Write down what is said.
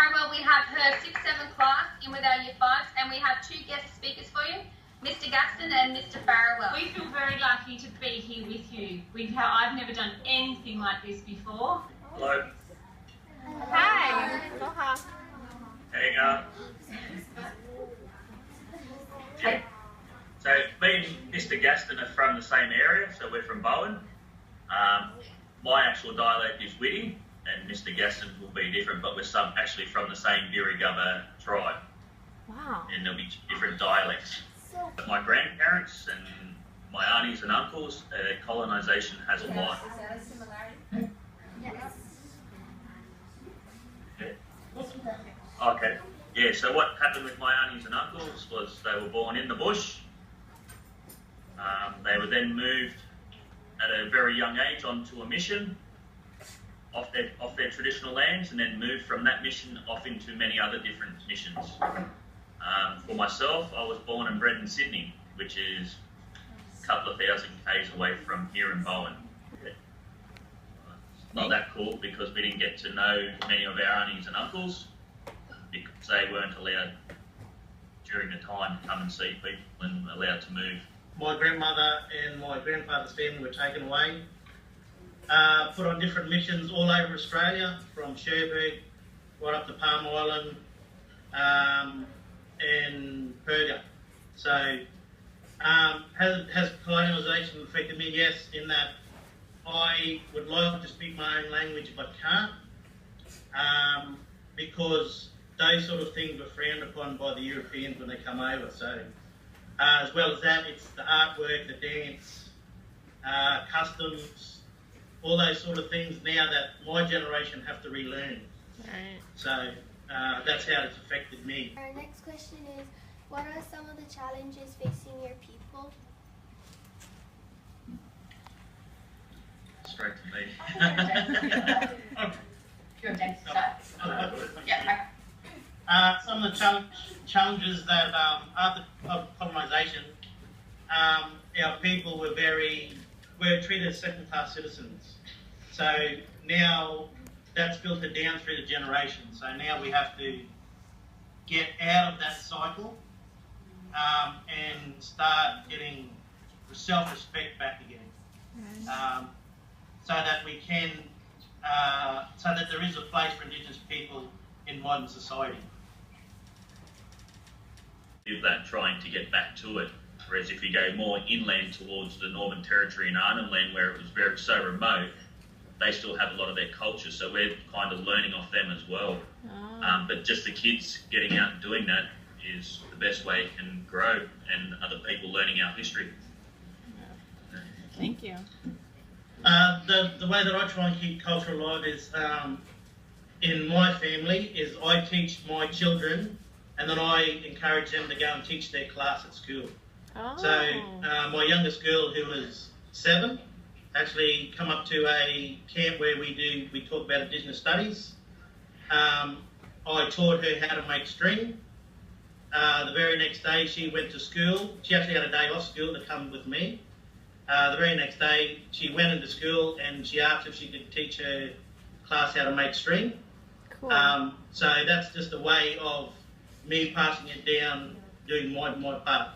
Farewell, we have her 6-7 class in with our Year 5s, and we have 2 guest speakers for you, Mr. Gaston and Mr. Farewell. We feel very lucky to be here with you. I've never done anything like this before. Hello. Hi. How you going? Yeah. So me and Mr. Gaston are from the same area, so we're from Bowen. My actual dialect is Whitty, and Mr. Gaston will be different, but we're actually from the same Birrigubba tribe. Wow. And there'll be different dialects. But my grandparents and my aunties and uncles, colonisation has a lot. Is that a similarity? Yes. Yeah. Okay. Yeah, so what happened with my aunties and uncles was they were born in the bush. They were then moved at a very young age onto a mission off their traditional lands, and then moved from that mission off into many other different missions. For myself, I was born and bred in Sydney, which is a couple of thousand k's away from here in Bowen. Not that cool because we didn't get to know many of our aunties and uncles because they weren't allowed during the time to come and see people and allowed to move. My grandmother and my grandfather's family were taken away, put on different missions all over Australia, from Cherbourg right up to Palm Island and Perga. So has colonisation affected me? Yes, in that I would like to speak my own language if I can't, because those sort of things were frowned upon by the Europeans when they come over. So as well as that, it's the artwork, the dance, customs, all those sort of things now that my generation have to relearn. Right. So that's how it's affected me. Our next question is, what are some of the challenges facing your people? Straight to me. Some of the challenges that after colonisation, our people were treated as second-class citizens. So now that's filtered down through the generations. So now we have to get out of that cycle and start getting self-respect back again, so that we can, so that there is a place for Indigenous people in modern society. That trying to get back to it, whereas if you go more inland towards the Northern Territory and Arnhem Land, where it was so remote, they still have a lot of their culture, so we're kind of learning off them as well. But just the kids getting out and doing that is the best way it can grow, and other people learning our history. Thank you. The way that I try and keep culture alive is, in my family, is I teach my children and then I encourage them to go and teach their class at school. Oh. So my youngest girl, who is 7, actually come up to a camp where we talk about Indigenous studies. I taught her how to make string. The very next day she went to school. She actually had a day off school to come with me. The very next day she went into school and she asked if she could teach her class how to make string. Cool. So that's just a way of me passing it down, doing my part.